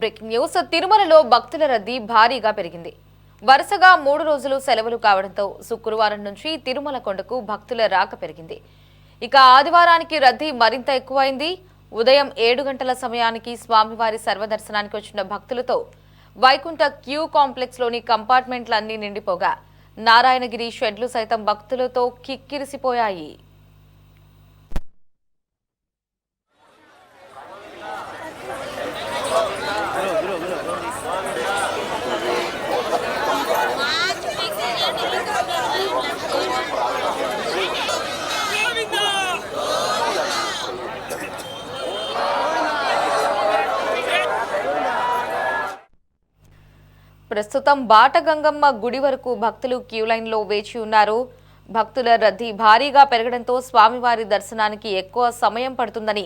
Breaking news తిరుమలలో భక్తుల రద్దీ భారీగా పెరిగింది. వరుసగా 3 రోజులు సెలవులు కావడంతో శుక్రవారం నుంచి తిరుమల కొండకు భక్తుల రాక పెరిగింది. ఇక ఆదివారానికి రద్దీ మరింత ఎక్కువైంది. ఉదయం 7 గంటల సమయానికి స్వామివారి సర్వదర్శనానికి వచ్చిన భక్తులతో వైకుంఠ క్యూ కాంప్లెక్స్ లోని కంపార్ట్మెంట్లన్నీ నిండిపోగా నారాయణగిరి షెడ్లు సైతం భక్తులతో కిక్కిరిసిపోయాయి. ప్రస్తుతం బాటగంగమ్మ గుడి వరకు భక్తులు క్యూ లైన్ లో వేచి ఉన్నారు. భక్తుల రద్దీ భారీగా పెరగడంతో స్వామివారి దర్శనానికి ఎక్కువ సమయం పడుతుందని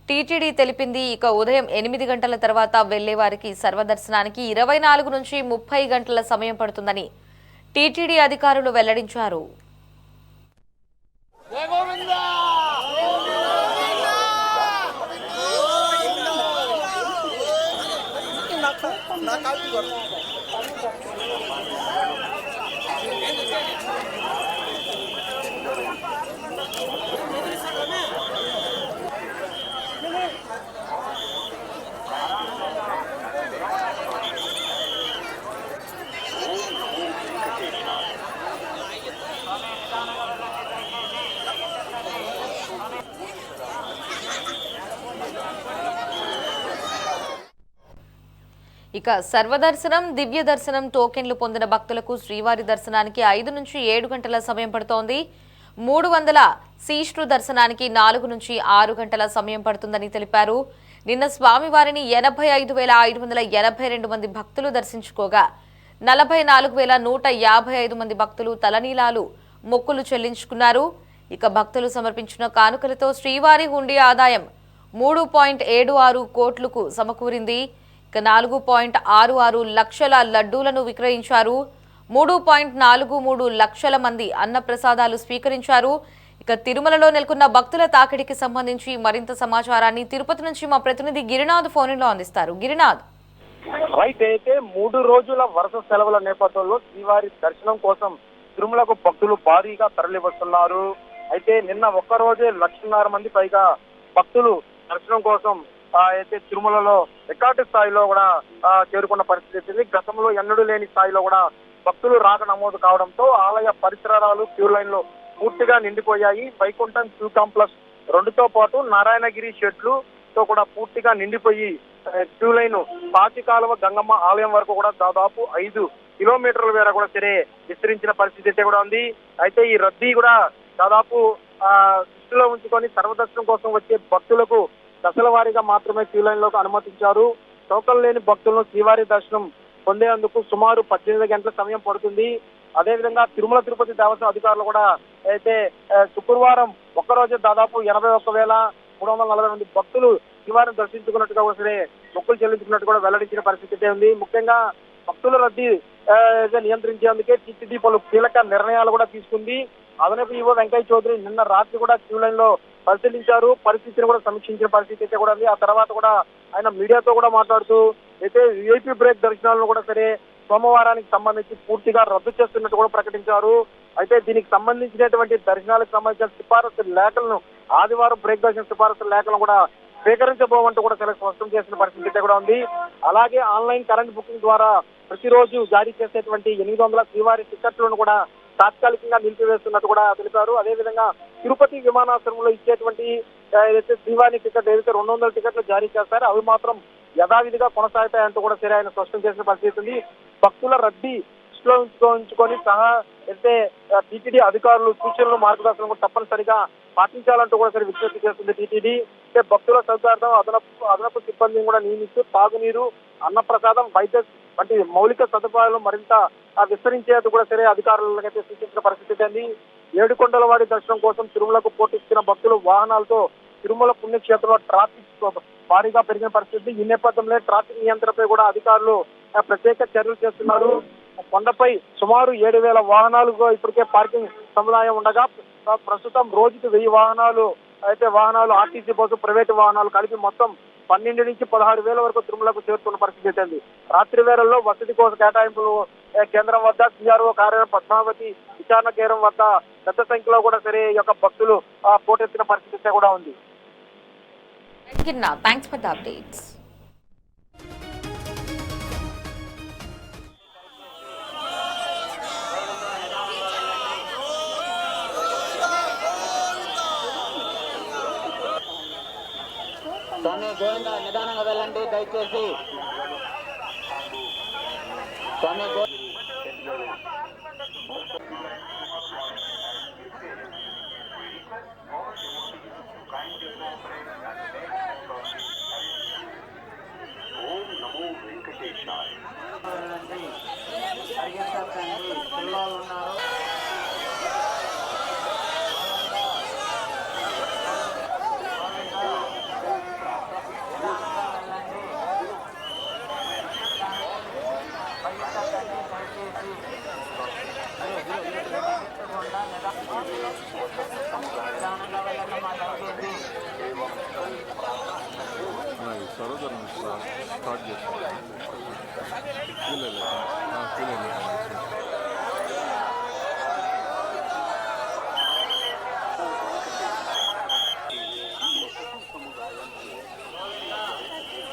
టీటీడీ తెలిపింది. ఇక ఉదయం 8 గంటల తర్వాత వెళ్లే వారికి సర్వదర్శనానికి 24 నుంచి 30 గంటల సమయం పడుతుందని టీటీడీ అధికారులు వెల్లడించారు. ఇక సర్వదర్శనం, దివ్య దర్శనం టోకెన్లు పొందిన భక్తులకు శ్రీవారి దర్శనానికి 5 నుంచి 7 గంటల సమయం పడుతోంది. 300 సీష్టు దర్శనానికి 4 నుంచి 6 గంటల సమయం పడుతుందని తెలిపారు. నిన్న స్వామివారిని 85,582 మంది భక్తులు దర్శించుకోగా 44,155 మంది భక్తులు తలనీలాలు మొక్కులు చెల్లించుకున్నారు. ఇక భక్తులు సమర్పించిన కానుకలతో శ్రీవారి హుండీ ఆదాయం 3.76 కోట్లకు సమకూరింది. ఇక 4.66 లక్షల లడ్డూలను విక్రయించారు. 3.43 లక్షల మంది అన్నప్రసాదాలు స్వీకరించారు. ఇక తిరుమలలో నెలకొన్న భక్తుల తాకిడికి సంబంధించి మరింత సమాచారాన్ని తిరుపతి నుంచి మా ప్రతినిధి గిరినాథ్ ఫోన్లో అందిస్తారు. గిరినాథ్, రైట్. అయితే 3 రోజుల వరుస సెలవుల నేపథ్యంలో శ్రీవారి దర్శనం కోసం తిరుమలకు భక్తులు భారీగా తరలి వస్తున్నారు. అయితే నిన్న ఒక్కరోజే 1,50,000 మంది పైగా భక్తులు దర్శనం కోసం అయితే తిరుమలలో రికార్డు స్థాయిలో కూడా చేరుకున్న పరిస్థితి. గతంలో ఎన్నడూ లేని స్థాయిలో కూడా భక్తులు రాక నమోదు కావడంతో ఆలయ పరిసరాలు క్యూ లైన్ లో పూర్తిగా నిండిపోయాయి. వైకుంఠం క్యూ కాంప్లెక్స్ 2తో పాటు నారాయణగిరి షెడ్లు తో కూడా పూర్తిగా నిండిపోయి క్యూ లైన్ పాచికాలువ గంగమ్మ ఆలయం వరకు కూడా దాదాపు 5 కిలోమీటర్ల మేర కూడా సరే విస్తరించిన పరిస్థితి అయితే కూడా ఉంది. అయితే ఈ రద్దీ కూడా దాదాపు దృష్టిలో ఉంచుకొని సర్వదర్శనం కోసం వచ్చే భక్తులకు దశల వారీగా మాత్రమే క్యూ లైన్ లోకి అనుమతించారు. టోకన్ లేని భక్తులను శ్రీవారి దర్శనం పొందేందుకు సుమారు 18 గంటల సమయం పడుతుంది. అదేవిధంగా తిరుమల తిరుపతి దేవస్థానం అధికారులు కూడా అయితే శుక్రవారం ఒక్కరోజు దాదాపు 81,340 మంది భక్తులు శ్రీవారిని దర్శించుకున్నట్టుగా సరే మొక్కులు చెల్లించుకున్నట్టు కూడా వెల్లడించిన పరిస్థితి ఉంది. ముఖ్యంగా భక్తుల రద్దీ నియంత్రించేందుకే టీటీడీ పలు కీలక నిర్ణయాలు కూడా తీసుకుంది. అదనపు ఈవో వెంకయ్య చౌదరి నిన్న రాత్రి కూడా క్యూ లైన్ లో పరిశీలించారు. పరిస్థితిని కూడా సమీక్షించిన పరిస్థితి అయితే కూడా ఉంది. ఆ తర్వాత కూడా ఆయన మీడియాతో కూడా మాట్లాడుతూ అయితే విఐపీ బ్రేక్ దర్శనాలను కూడా సరే సోమవారానికి సంబంధించి పూర్తిగా రద్దు చేస్తున్నట్టు కూడా ప్రకటించారు. అయితే దీనికి సంబంధించినటువంటి దర్శనాలకు సంబంధించిన సిఫారసు లేఖలను ఆదివారం బ్రేక్ దర్శన సిఫారసు లేఖలను కూడా స్వీకరించబోమంటూ కూడా చాలా స్పష్టం చేసిన పరిస్థితి కూడా ఉంది. అలాగే ఆన్లైన్ కరెంట్ బుకింగ్ ద్వారా ప్రతిరోజు జారీ చేసేటువంటి 800 శ్రీవారి టికెట్లను కూడా తాత్కాలికంగా నిలిపివేస్తున్నట్టు కూడా తెలిపారు. అదేవిధంగా తిరుపతి విమానాశ్రయంలో ఇచ్చేటువంటి ఏదైతే శ్రీవారి టికెట్ ఏదైతే 200 టికెట్లు జారీ చేస్తారో అవి మాత్రం యథావిధిగా కొనసాగుతాయంటూ కూడా సరే ఆయన స్పష్టం చేసిన పరిస్థితి ఉంది. భక్తుల రద్దీ దృష్టిలో ఉంచుకొని సహా అయితే టీటీడీ అధికారులు సూచనలు మార్గదర్శనం కూడా తప్పనిసరిగా పాటించాలంటూ కూడా సరే విజ్ఞప్తి చేస్తుంది టీటీడీ. అంటే భక్తుల సౌకర్యార్థం అదనపు సిబ్బందిని కూడా నియమిస్తూ తాగునీరు, అన్నప్రసాదం, వైద్య వంటి మౌలిక సదుపాయాలు మరింత విస్తరించేది కూడా సరే అధికారులకైతే సూచించిన పరిస్థితి ఉంది. 7 కొండల వాడి దర్శనం కోసం తిరుమలకు పోటెత్తిన భక్తులు వాహనాలతో తిరుమల పుణ్యక్షేత్రంలో ట్రాఫిక్ భారీగా పెరిగిన పరిస్థితి. ఈ నేపథ్యంలో ట్రాఫిక్ నియంత్రణపై కూడా అధికారులు ప్రత్యేక చర్యలు చేస్తున్నారు. కొండపై సుమారు 7,000 వాహనాలు ఇప్పటికే పార్కింగ్ సముదాయం ఉండగా ప్రస్తుతం రోజుకి 1000 వాహనాలు అయితే వాహనాలు ఆర్టీసీ బస్సు ప్రైవేటు వాహనాలు కలిపి మొత్తం 12 నుంచి 16,000 వరకు తిరుమలకు చేరుతున్న పరిస్థితి ఉంది. రాత్రి వేళల్లో వసతి కోసం కేటాయింపులు కేంద్రం వద్ద సిఆర్ఓ కార్యాలయం పద్మావతి విచారణ కేంద్రం వద్ద పెద్ద సంఖ్యలో కూడా సరే ఈ యొక్క భక్తులు పోటెత్తిన పరిస్థితి కూడా ఉంది. Thanks for the updates. స్వామి గోవింద నిదానంగా వెళ్ళండి దయచేసి. స్వామి పిల్లలు ఉన్నారు. సరోజన స్టార్ట్ చేస్తాను.